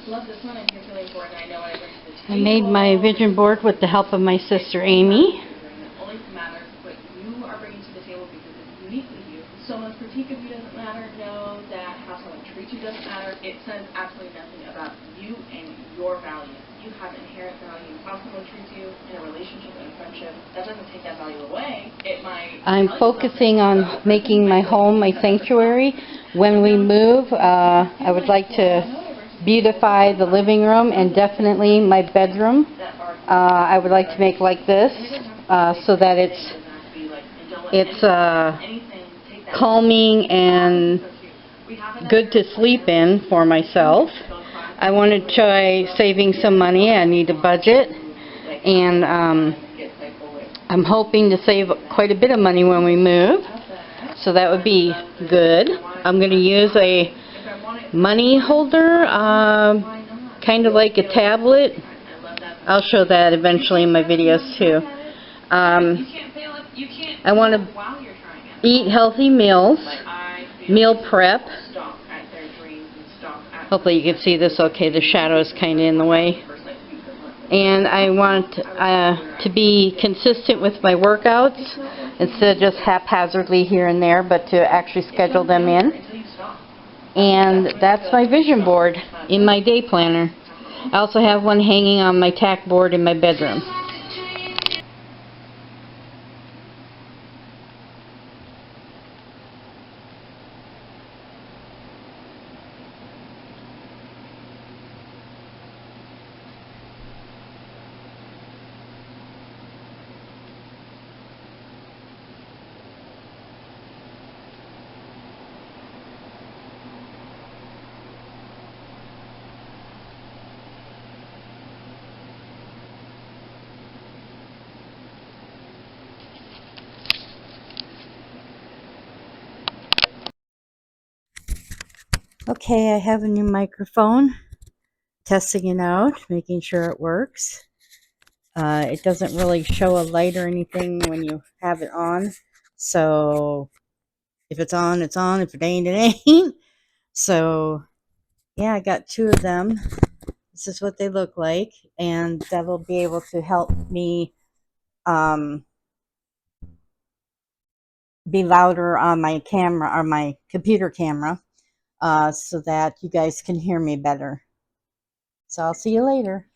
love this one. I think it's really important. I know what I bring to the table. I made my vision board with the help of my sister Amy. It only matters what you are bringing to the table because it's uniquely you. Someone's critique of you doesn't matter. Know that how someone treats you doesn't matter. It says absolutely nothing about you and your value. You have inherent value. How someone treats you in a relationship and a friendship, that doesn't take that value away. It might. I'm focusing on making my home my sanctuary. When we move, I would like to beautify the living room and definitely my bedroom. I would like to make like this so that it's calming and good to sleep in for myself. I want to try saving some money. I need a budget, and I'm hoping to save quite a bit of money when we move, so that would be good. I'm going to use a money holder, kind of like a tablet. I'll show that eventually in my videos too. I want to eat healthy meals, meal prep. Hopefully you can see this okay. The shadow is kind of in the way. And I want to be consistent with my workouts instead of just haphazardly here and there, but to actually schedule them in. And that's my vision board in my day planner. I also have one hanging on my tack board in my bedroom. Okay, I have a new microphone. Testing it out, making sure it works. It doesn't really show a light or anything when you have it on. So if it's on, it's on. If it ain't, it ain't. So yeah, I got two of them. This is what they look like, and that will be able to help me be louder on my camera or my computer camera, so that you guys can hear me better. So I'll see you later.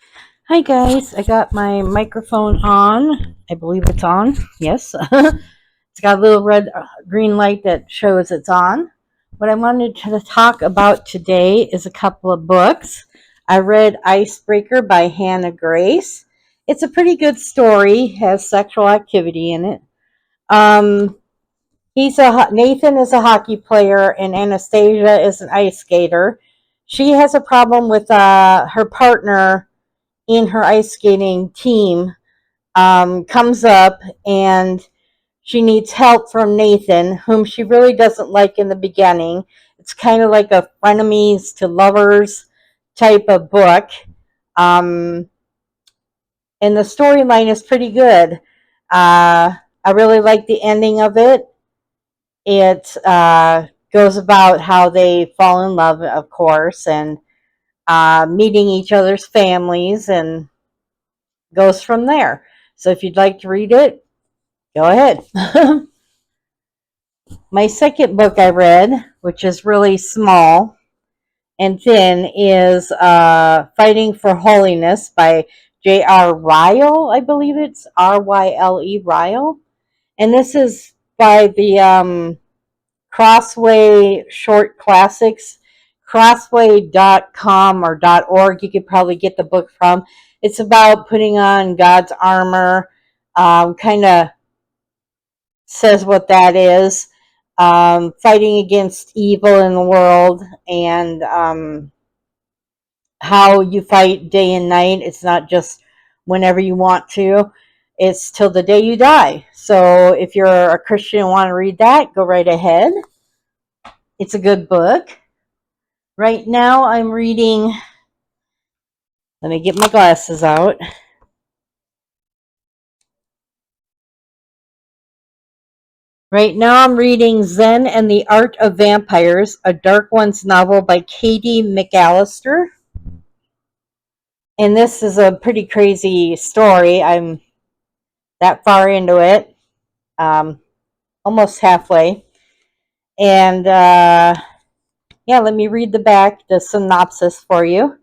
Hi guys, I got my microphone on. I believe it's on. Yes. It's got a little red green light that shows it's on. What I wanted to talk about today is a couple of books. I read Icebreaker by Hannah Grace. It's a pretty good story, has sexual activity in it. Nathan is a hockey player and Anastasia is an ice skater. She has a problem with her partner in her ice skating team, comes up and she needs help from Nathan, whom she really doesn't like in the beginning. It's kind of like a frenemies to lovers type of book. And the storyline is pretty good. I really like the ending of it. It goes about how they fall in love, of course, and meeting each other's families, and goes from there. So if you'd like to read it, go ahead. My second book I read, which is really small and thin, is Fighting for Holiness by J.R. Ryle. I believe it's R-Y-L-E, Ryle. And this is by the Crossway Short Classics, crossway.com or .org. You could probably get the book from. It's about putting on God's armor, kind of says what that is, fighting against evil in the world, and how you fight day and night. It's not just whenever you want to. It's till the day you die. So if you're a Christian and want to read that, go right ahead. It's a good book. Right now I'm reading, let me get my glasses out. Right now I'm reading Zen and the Art of Vampires, a Dark Ones novel by Katie McAllister. And this is a pretty crazy story. I'm that far into it, um, almost halfway. And yeah, let me read the synopsis for you.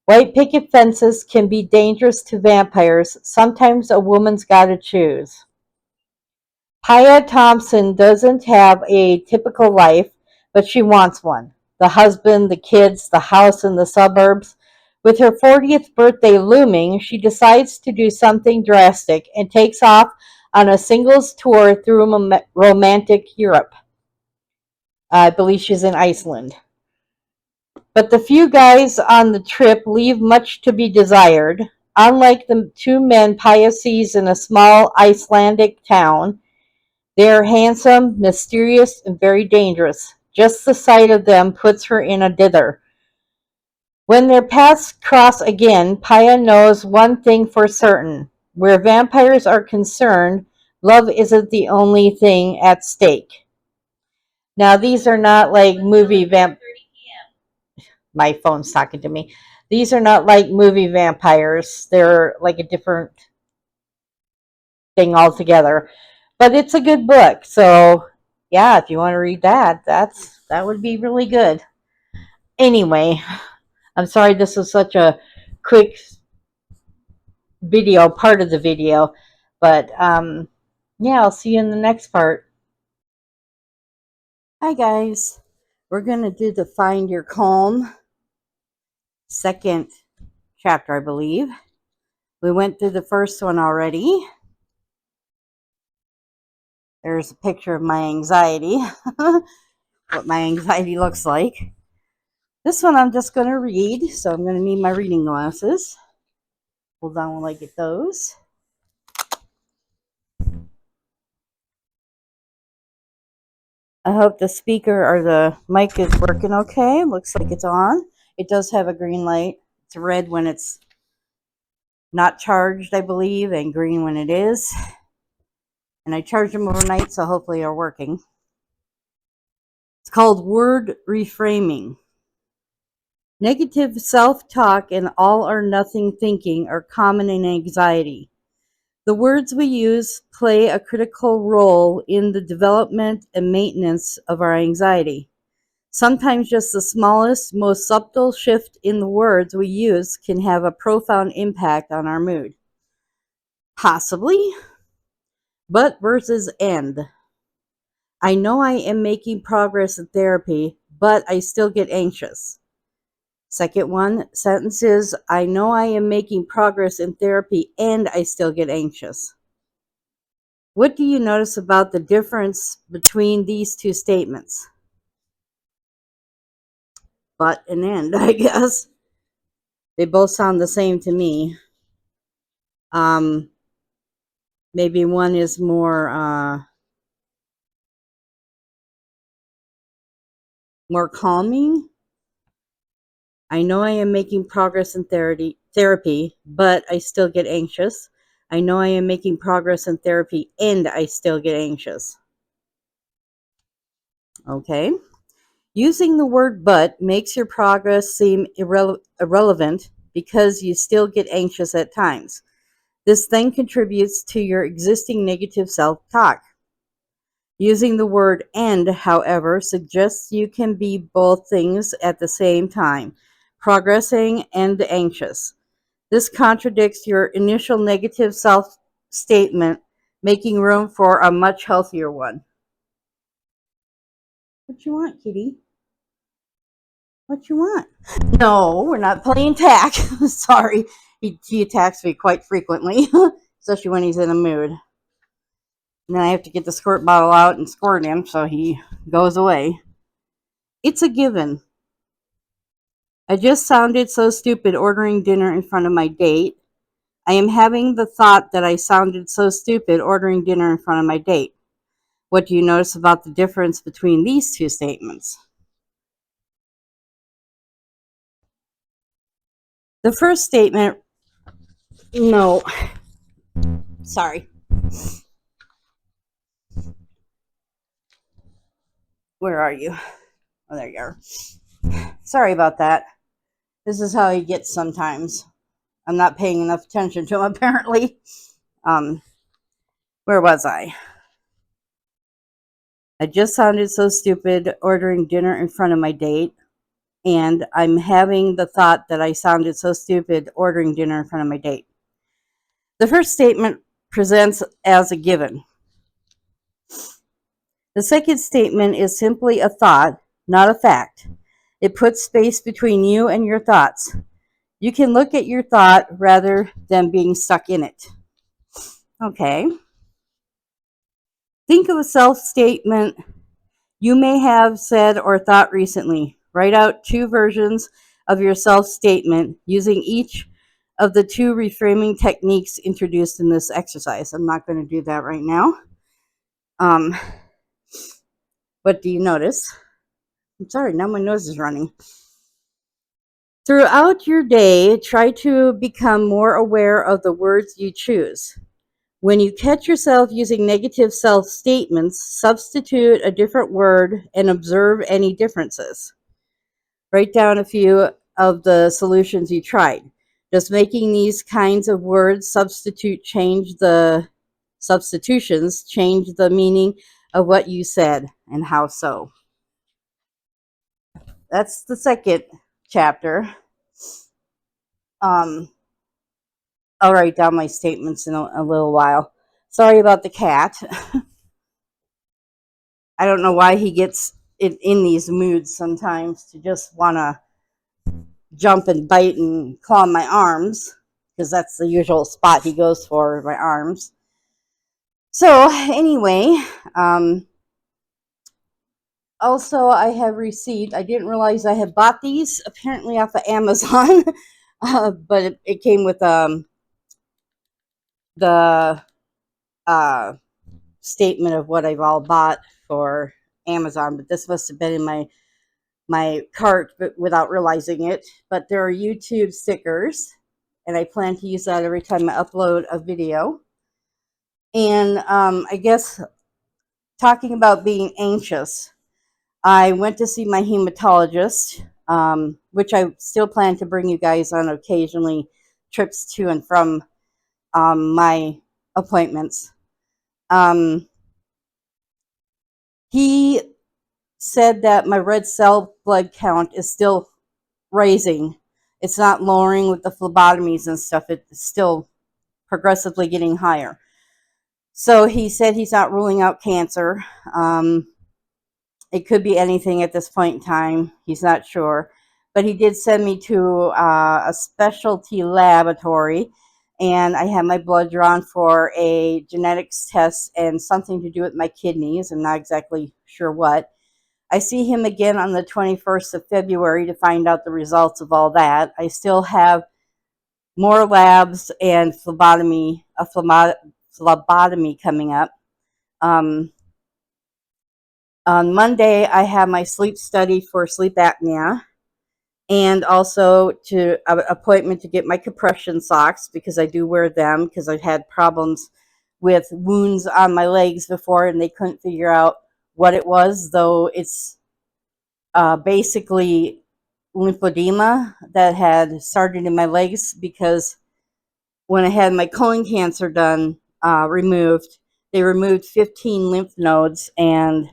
White picket fences can be dangerous to vampires. Sometimes a woman's gotta choose. Pia Thompson doesn't have a typical life, but she wants one. The husband, the kids, the house in the suburbs. With her 40th birthday looming, she decides to do something drastic and takes off on a singles tour through romantic Europe. I believe she's in Iceland. But the few guys on the trip leave much to be desired. Unlike the two men Pia sees in a small Icelandic town, they are handsome, mysterious, and very dangerous. Just the sight of them puts her in a dither. When their paths cross again, Pia knows one thing for certain. Where vampires are concerned, love isn't the only thing at stake. Now, these are not like movie vamp. My phone's talking to me. These are not like movie vampires. They're like a different thing altogether. But it's a good book. So, yeah, if you want to read that, that would be really good. Anyway, I'm sorry this is such a quick video, part of the video, but yeah, I'll see you in the next part. Hi guys. We're going to do the Find Your Calm second chapter, I believe. We went through the first one already. There's a picture of my anxiety, what my anxiety looks like. This one I'm just going to read, so I'm going to need my reading glasses. Hold on while I get those. I hope the speaker or the mic is working okay. Looks like it's on. It does have a green light. It's red when it's not charged, I believe, and green when it is. And I charged them overnight, so hopefully they're working. It's called Word Reframing. Negative self-talk and all or nothing thinking are common in anxiety. The words we use play a critical role in the development and maintenance of our anxiety. Sometimes just the smallest, most subtle shift in the words we use can have a profound impact on our mood. Possibly, but versus end. I know I am making progress in therapy, but I still get anxious. Second one sentence is, I know I am making progress in therapy and I still get anxious. What do you notice about the difference between these two statements? But and end, I guess. They both sound the same to me. Maybe one is more calming. I know I am making progress in therapy, but I still get anxious. I know I am making progress in therapy and I still get anxious. Okay. Using the word but makes your progress seem irrelevant because you still get anxious at times. This then contributes to your existing negative self-talk. Using the word and, however, suggests you can be both things at the same time, progressing and anxious. This contradicts your initial negative self-statement, making room for a much healthier one. What you want, kitty? What you want? No, we're not playing tag. Sorry, he attacks me quite frequently, especially when he's in a mood. And then I have to get the squirt bottle out and squirt him so he goes away. It's a given. I just sounded so stupid ordering dinner in front of my date. I am having the thought that I sounded so stupid ordering dinner in front of my date. What do you notice about the difference between these two statements? The first statement, no, sorry. Where are you? Oh, there you are. Sorry about that. This is how he gets sometimes. I'm not paying enough attention to them, apparently. Where was I? I just sounded so stupid ordering dinner in front of my date. And I'm having the thought that I sounded so stupid ordering dinner in front of my date. The first statement presents as a given. The second statement is simply a thought, not a fact. It puts space between you and your thoughts. You can look at your thought rather than being stuck in it. Okay. Think of a self statement you may have said or thought recently. Write out 2 versions of your self statement using each of the 2 reframing techniques introduced in this exercise. I'm not going to do that right now. What do you notice? I'm sorry, now my nose is running. Throughout your day, try to become more aware of the words you choose. When you catch yourself using negative self statements, substitute a different word and observe any differences. Write down a few of the solutions you tried. Does making these kinds of words substitutions change the meaning of what you said, and how so? That's the second chapter. I'll write down my statements in a little while. Sorry about the cat. I don't know why he gets in these moods sometimes to just want to jump and bite and claw my arms, because that's the usual spot he goes for, my arms. So anyway, also I have received, I didn't realize I had bought these apparently off of Amazon, but it came with the statement of what I've all bought for Amazon, but this must have been in my cart, but without realizing it. But there are YouTube stickers, and I plan to use that every time I upload a video. And I guess talking about being anxious, I went to see my hematologist, which I still plan to bring you guys on occasionally trips to and from my appointments. He said that my red cell blood count is still raising. It's not lowering with the phlebotomies and stuff. It's still progressively getting higher. So he said he's not ruling out cancer. It could be anything at this point in time. He's not sure. But he did send me to a specialty laboratory, and I had my blood drawn for a genetics test and something to do with my kidneys. I'm not exactly sure what. I see him again on the 21st of February to find out the results of all that. I still have more labs and phlebotomy coming up. On Monday, I have my sleep study for sleep apnea, and also to an appointment to get my compression socks, because I do wear them because I've had problems with wounds on my legs before and they couldn't figure out what it was, though it's basically lymphedema that had started in my legs, because when I had my colon cancer removed, they removed 15 lymph nodes, and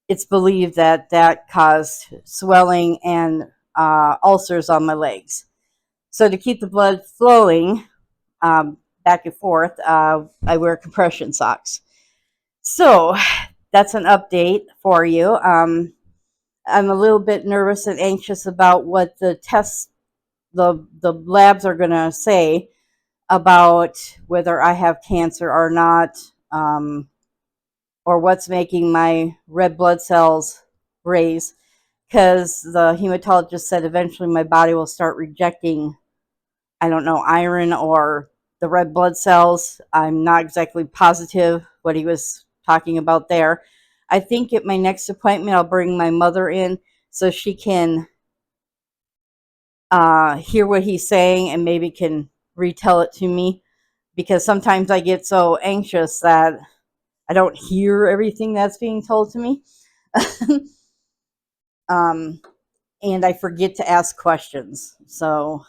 it's believed that that caused swelling and ulcers on my legs. So to keep the blood flowing back and forth, I wear compression socks. So that's an update for you. I'm a little bit nervous and anxious about what the tests, the labs are going to say about whether I have cancer or not, or what's making my red blood cells raise, because the hematologist said eventually my body will start rejecting, I don't know, iron or the red blood cells. I'm not exactly positive what he was talking about there. I think at my next appointment, I'll bring my mother in so she can hear what he's saying and maybe can retell it to me, because sometimes I get so anxious that I don't hear everything that's being told to me. And I forget to ask questions. So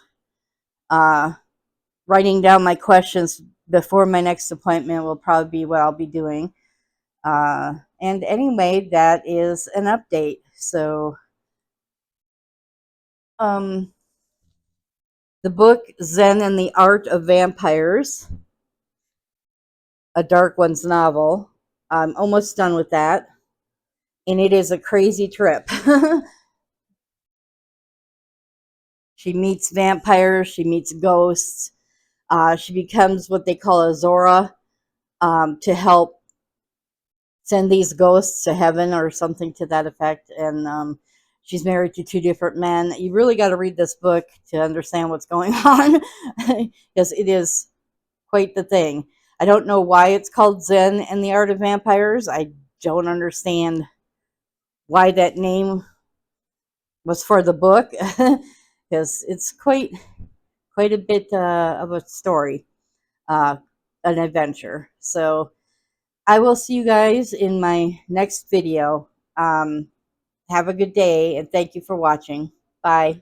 writing down my questions before my next appointment will probably be what I'll be doing. And anyway, that is an update. So, the book Zen and the Art of Vampires, a Dark One's novel. I'm almost done with that, and it is a crazy trip. She meets vampires, she meets ghosts. She becomes what they call a Zora, to help send these ghosts to heaven or something to that effect. And she's married to two different men. You really got to read this book to understand what's going on, because it is quite the thing. I don't know why it's called Zen and the Art of Vampires. I don't understand why that name was for the book, because it's quite a bit of a story, uh, an adventure. So I will see you guys in my next video. Have a good day, and thank you for watching. Bye.